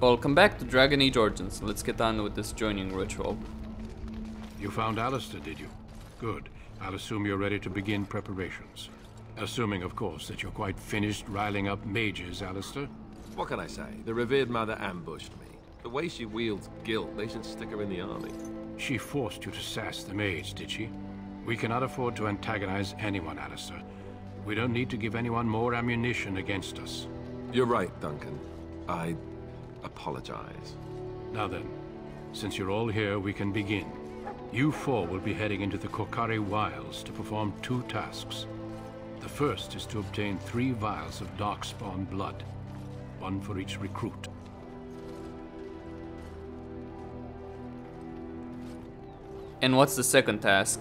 Welcome back to Dragon Age Origins. Let's get on with this joining ritual. You found Alistair, did you? Good. I'll assume you're ready to begin preparations. Assuming, of course, that you're quite finished riling up mages, Alistair. What can I say? The revered mother ambushed me. The way she wields guilt, they should stick her in the army. She forced you to sass the mage, did she? We cannot afford to antagonize anyone, Alistair. We don't need to give anyone more ammunition against us. You're right, Duncan. I apologize. Now then, since you're all here, we can begin. You four will be heading into the Kokari Wilds to perform 2 tasks. The first is to obtain 3 vials of Darkspawn blood, 1 for each recruit. And what's the second task?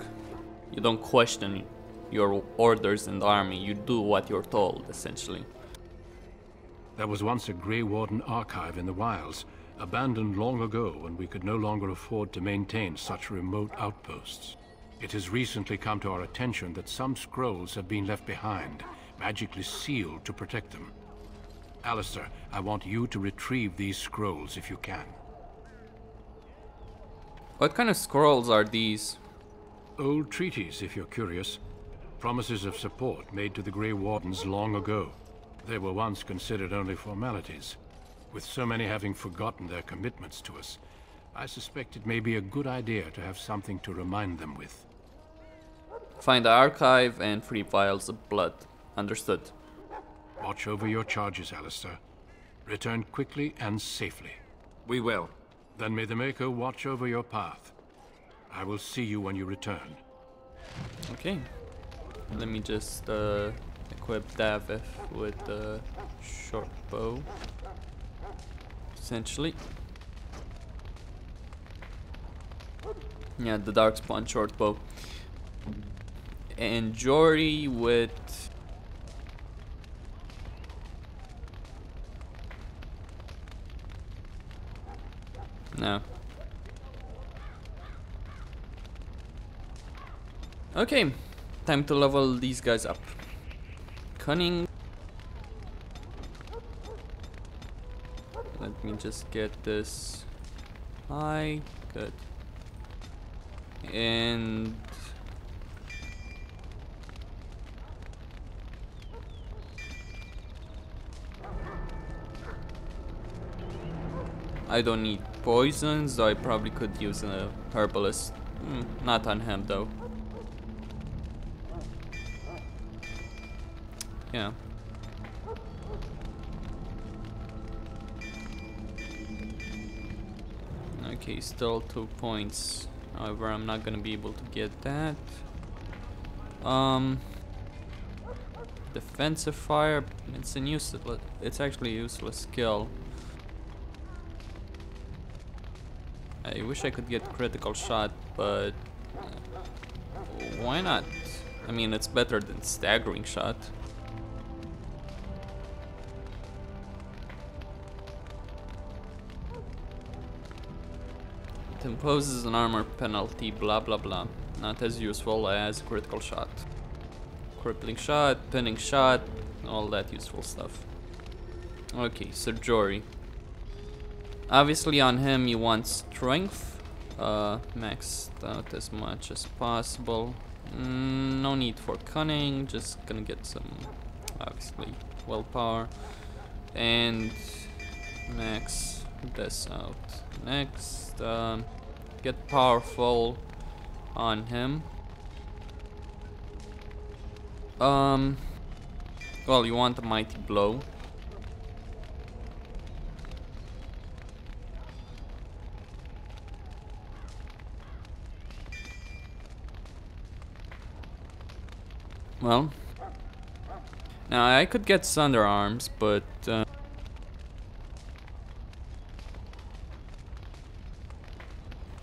You don't question your orders in the army, you do what you're told, essentially. There was once a Grey Warden archive in the wilds, abandoned long ago when we could no longer afford to maintain such remote outposts. It has recently come to our attention that some scrolls have been left behind, magically sealed to protect them. Alistair, I want you to retrieve these scrolls if you can. What kind of scrolls are these? Old treaties, if you're curious. Promises of support made to the Grey Wardens long ago. They were once considered only formalities. With so many having forgotten their commitments to us, I suspect it may be a good idea to have something to remind them with. Find the archive and 3 vials of blood. Understood. Watch over your charges, Alistair. Return quickly and safely. We will. Then may the Maker watch over your path. I will see you when you return. Okay. Let me just equip Davith with the short bow. Essentially. Yeah, the Darkspawn short bow. And Jory with... No. Okay, time to level these guys up. Cunning. Let me just get this high. Good. And I don't need poisons, though I probably could use a herbalist. Not on him though. Yeah. Okay, still 2 points. However, I'm not gonna be able to get that. Defensive fire. It's actually a useless skill. I wish I could get critical shot, but why not? I mean, it's better than staggering shot. It imposes an armor penalty, blah blah blah. Not as useful as critical shot. Crippling shot, pinning shot, all that useful stuff. Okay, so Jory. Obviously on him you want strength, maxed out as much as possible. No need for cunning, just gonna get some, obviously, willpower. And max this out. Next, get powerful on him. Well, you want a mighty blow. Well, now I could get Sunder Arms, but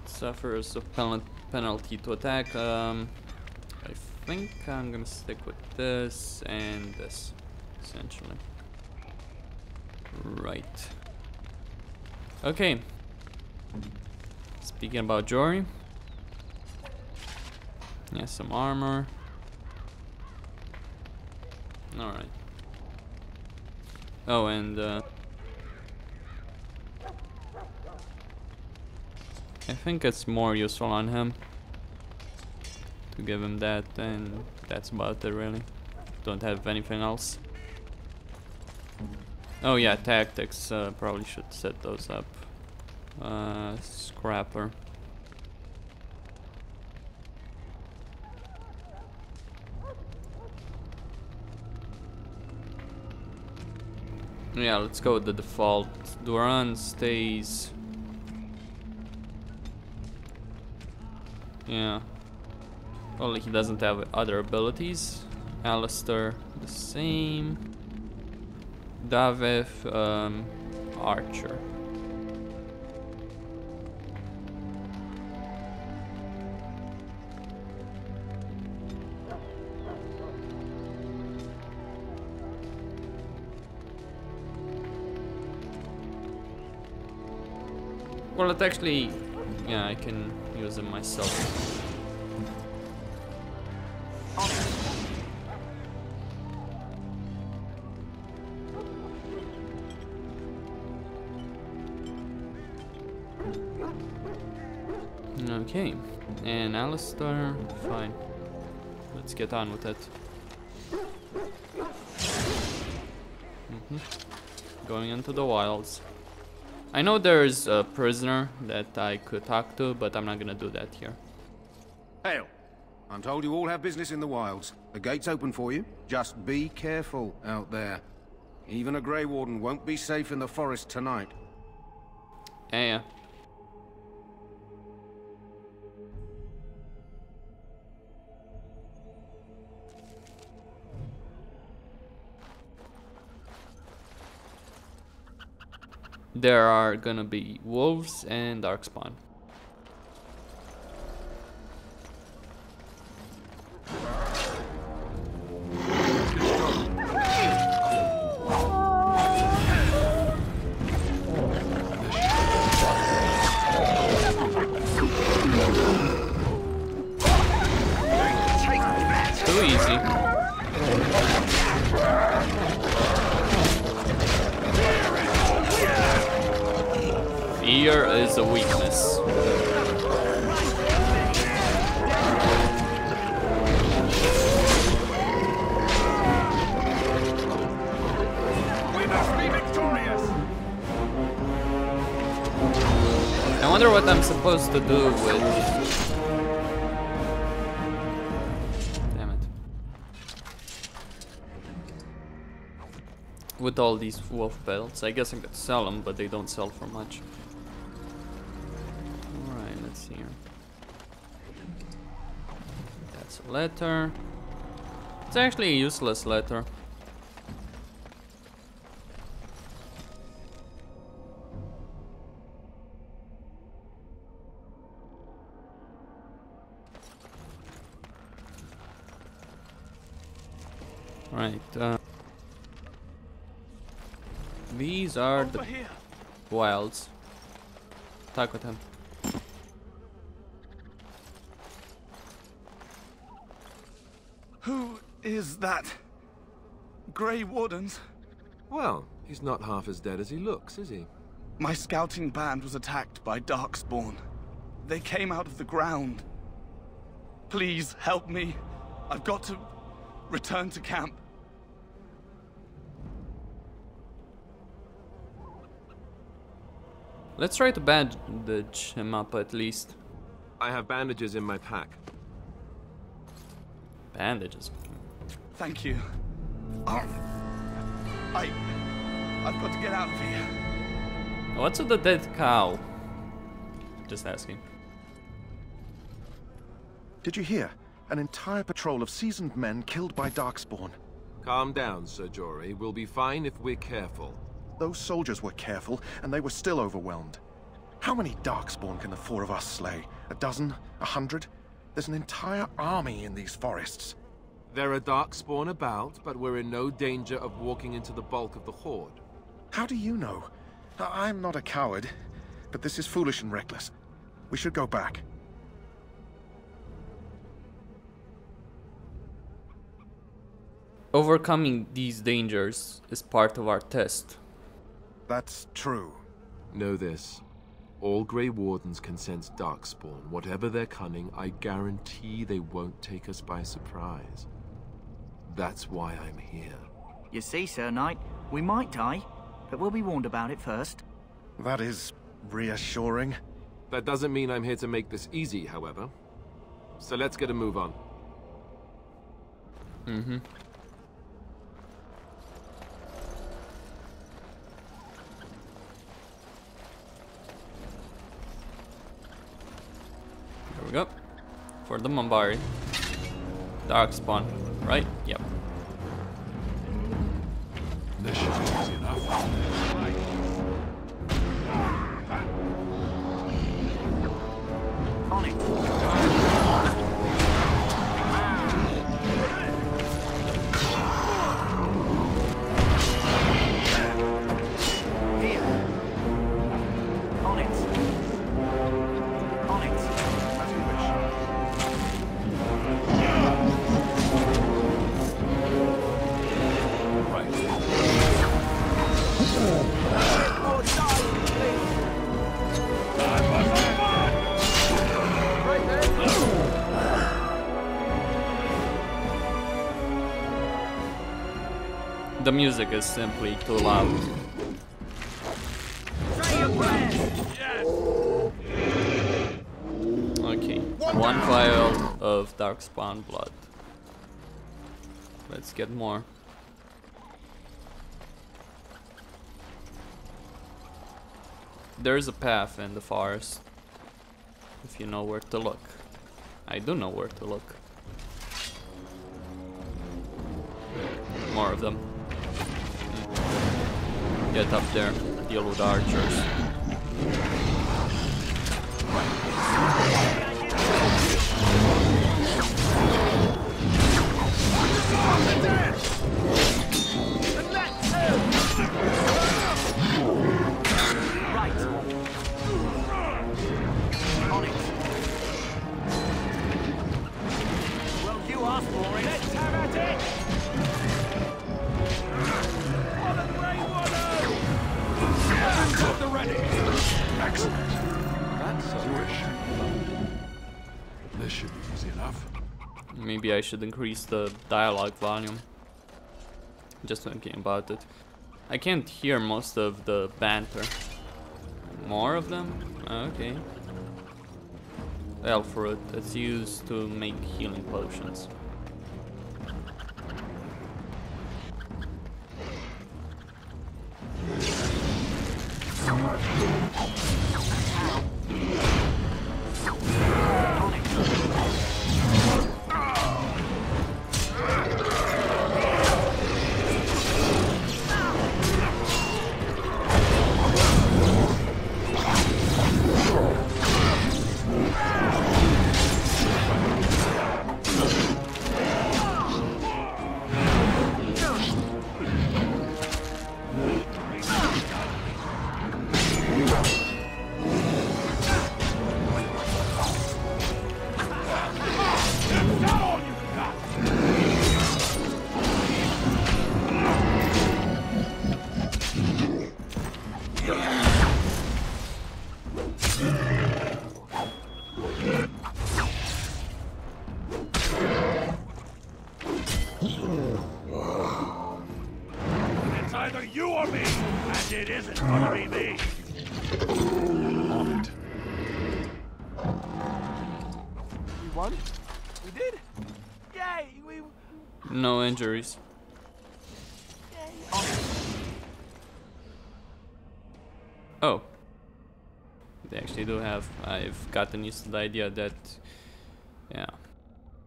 suffers a penalty to attack. I think I'm gonna stick with this and this, essentially. Right. Okay. Speaking about Jory. Yeah, some armor. Alright. Oh, and I think it's more useful on him to give him that, and that's about it really. Don't have anything else. Oh yeah, tactics, probably should set those up. Scrapper. Yeah, let's go with the default. Duran stays. Yeah. Only he doesn't have other abilities. Alistair, the same. Daviv, Archer. Well, it actually, yeah, I can use them myself. Okay, and Alistair, fine. Let's get on with it. Going into the wilds. I know there's a prisoner that I could talk to, but I'm not gonna do that here. Hail! I'm told you all have business in the wilds. The gate's open for you. Just be careful out there. Even a Grey Warden won't be safe in the forest tonight. Yeah. There are gonna be wolves and Darkspawn. Too easy. Fear is a weakness. We must be victorious! I wonder what I'm supposed to do with... Damn it. With all these wolf pelts. I guess I could sell them, but they don't sell for much. Alright, let's see here. That's a letter. It's actually a useless letter. Right, these are the wilds. Talk with him. Who is that? Grey Wardens? Well, he's not half as dead as he looks, is he? My scouting band was attacked by Darkspawn. They came out of the ground. Please help me. I've got to return to camp. Let's try to bandage him up at least. I have bandages in my pack. Bandages. Thank you. I've got to get out of here. What's with the dead cow? Just asking. Did you hear? An entire patrol of seasoned men killed by Darkspawn. Calm down, Sir Jory. We'll be fine if we're careful. Those soldiers were careful, and they were still overwhelmed. How many Darkspawn can the four of us slay? A dozen? 100? There's an entire army in these forests. There are Darkspawn about, but we're in no danger of walking into the bulk of the Horde. How do you know? I'm not a coward, but this is foolish and reckless. We should go back. Overcoming these dangers is part of our test. That's true. Know this. All Grey Wardens can sense Darkspawn. Whatever their cunning, I guarantee they won't take us by surprise. That's why I'm here. You see, Sir Knight, we might die, but we'll be warned about it first. That is reassuring. That doesn't mean I'm here to make this easy, however. So let's get a move on. Mm-hmm. There we go. For the Mambari. Darkspawn, right? Yep. This should be easy enough. On it. Here. On it. On it. As you wish. The music is simply too loud. Okay, one vial of Darkspawn blood. Let's get more. There's a path in the forest, if you know where to look. I do know where to look. More of them. Get up there, deal with archers. Right. On it. Well, you asked for it. Let's have at it. On the Grey Warden! At the ready. Excellent. That's As you wish. This should be easy enough. Maybe I should increase the dialogue volume. Just thinking about it. I can't hear most of the banter. More of them? Okay. Elf fruit. It's used to make healing potions. It's either you or me, and it isn't gonna be me. On it. We won? We did? Yay! We... No injuries. Oh. They actually do have. I've gotten used to the idea that. Yeah.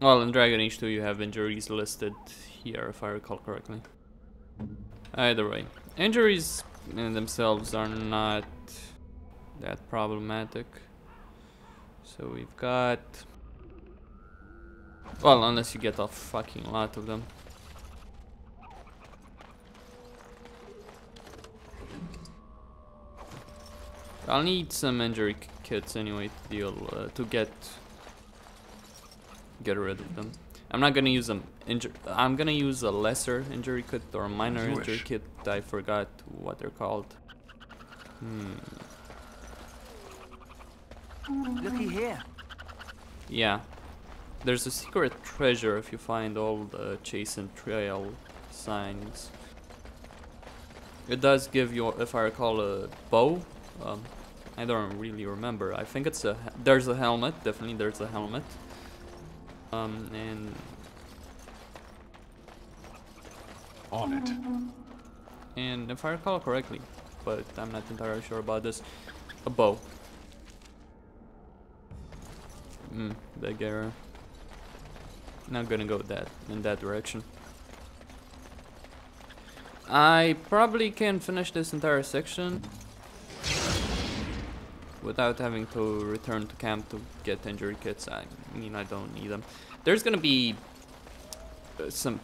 Well, in Dragon Age 2 you have injuries listed here, if I recall correctly. Either way. Injuries in themselves are not that problematic. So we've got. Well, unless you get a fucking lot of them. I'll need some injury kits anyway to deal to get rid of them. I'm not gonna use them. I'm gonna use a lesser injury kit or a minor injury kit. I forgot what they're called. Looky here. Yeah. There's a secret treasure if you find all the chase and trail signs. It does give you, if I recall, a bow. I don't really remember. I think it's a... There's a helmet. Definitely there's a helmet. And... On it. And if I recall correctly, but I'm not entirely sure about this, a bow. Big error. Not gonna go in that direction. I probably can finish this entire section without having to return to camp to get injury kits. I mean, I don't need them. There's gonna be some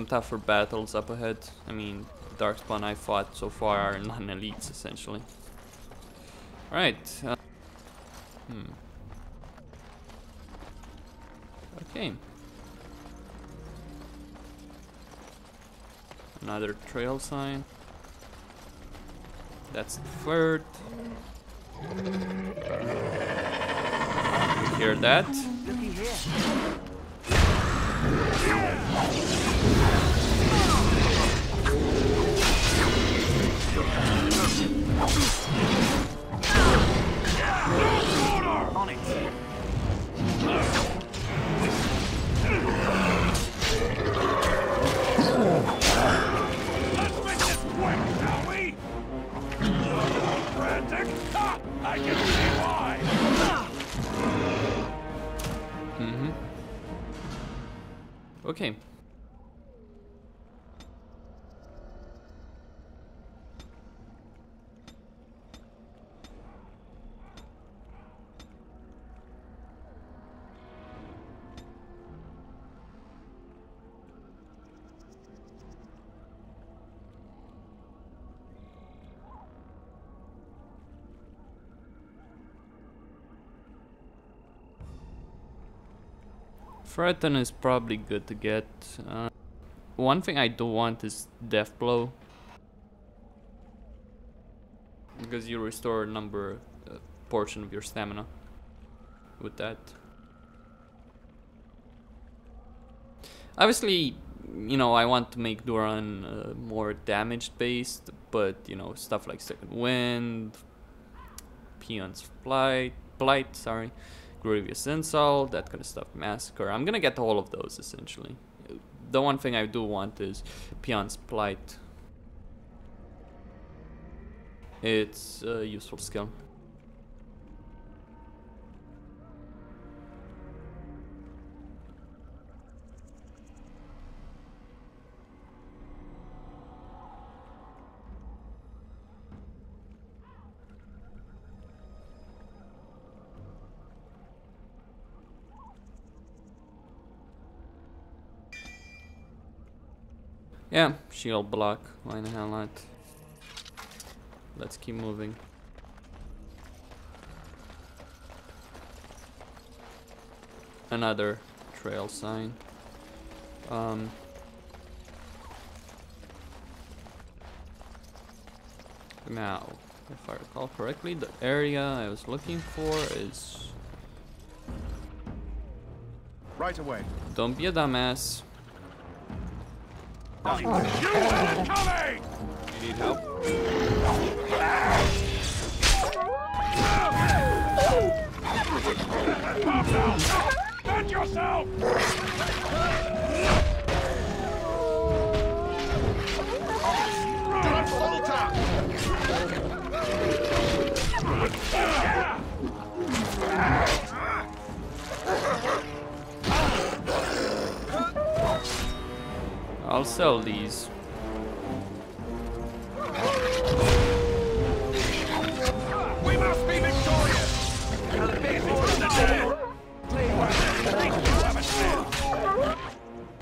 tougher battles up ahead. I mean, Darkspawn I fought so far are non-elites essentially. Alright. Okay. Another trail sign. That's the third. Hear that? Looky here. On it. Let's make this quick, shall we? Frantic? Ha! I can see why. Okay. Threaten is probably good to get. One thing I do want is Death Blow, because you restore a portion of your stamina with that. Obviously, you know, I want to make Duran more damage based, but you know, stuff like Second Wind, Peon's Blight, sorry. Grievous Insult, that kind of stuff, Massacre. I'm gonna get all of those essentially. The one thing I do want is Peon's Plight. It's a useful skill. Yeah, shield block, why the hell not? Let's keep moving. Another trail sign. Now, if I recall correctly, the area I was looking for is... Right away. Don't be a dumbass. You are coming! You need help? Calm down! Defend yourself! I'll sell these. We must be victorious!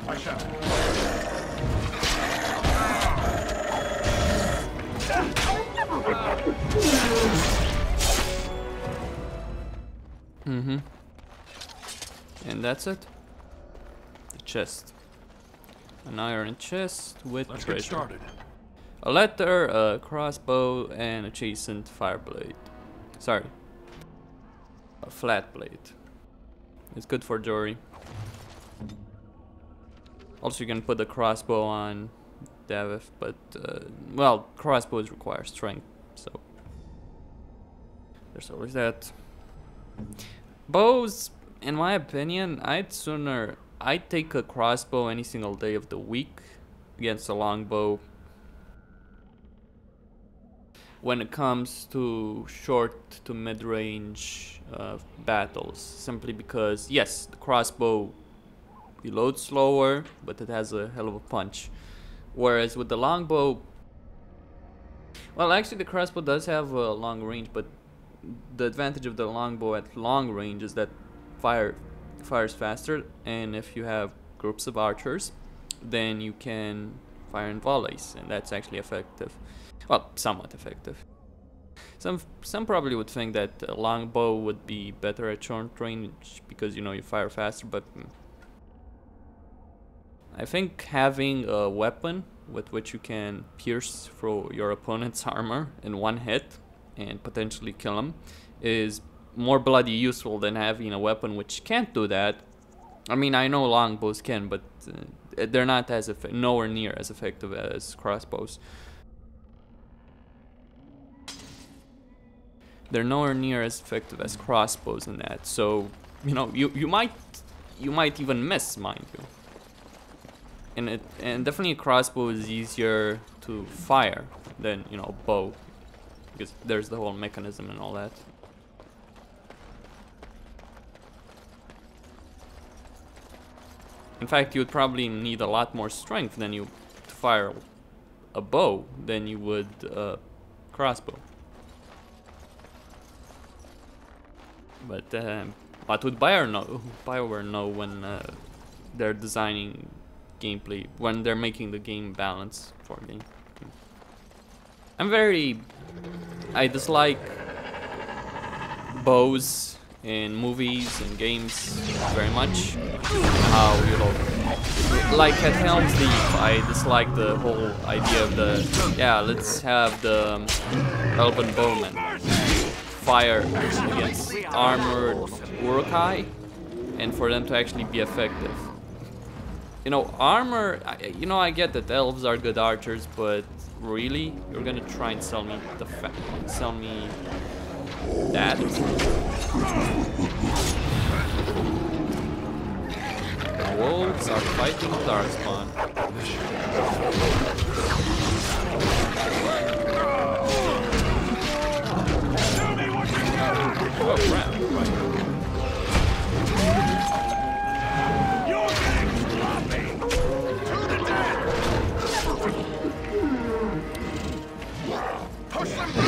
I shall. And that's it. The chest. An iron chest with Let's treasure. get started. A letter, a crossbow, and a chastened fireblade. Sorry. A flat plate. It's good for jewelry. Also, you can put the crossbow on Davith, but well, crossbows require strength, so there's always that. Bows, in my opinion, I'd take a crossbow any single day of the week against a longbow when it comes to short to mid-range battles, simply because yes, the crossbow reloads slower, but it has a hell of a punch. Whereas with the longbow, well, actually the crossbow does have a long range, but the advantage of the longbow at long range is that fires faster, and if you have groups of archers, then you can fire in volleys, and that's actually effective. Well, somewhat effective. Some probably would think that a longbow would be better at short range because, you know, you fire faster, but I think having a weapon with which you can pierce through your opponent's armor in one hit and potentially kill him is more bloody useful than having a weapon which can't do that. I mean, I know longbows can, but they're not as nowhere near as effective as crossbows. They're nowhere near as effective as crossbows in that. So, you know, you might even miss, mind you. And definitely a crossbow is easier to fire than, you know, a bow, because there's the whole mechanism and all that. In fact, you would probably need a lot more strength than you to fire a bow than you would a crossbow. But what would BioWare know when they're designing gameplay, when they're making the game balance for a game? I dislike bows in movies and games very much. How, you know, like at Helm's Deep, I dislike the whole idea of the, yeah, let's have the Elven Bowman fire against armored Urukai, and for them to actually be effective. You know, armor, you know, I get that elves are good archers, but really, you're gonna try and sell me that? The wolves are fighting Darkspawn. Oh crap. You're getting sloppy! To the death! Push them back!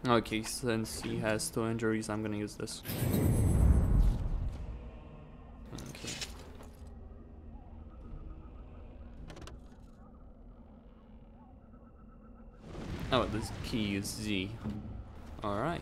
Okay, since he has 2 injuries, I'm gonna use this. Okay. Oh, this key is Z. Alright.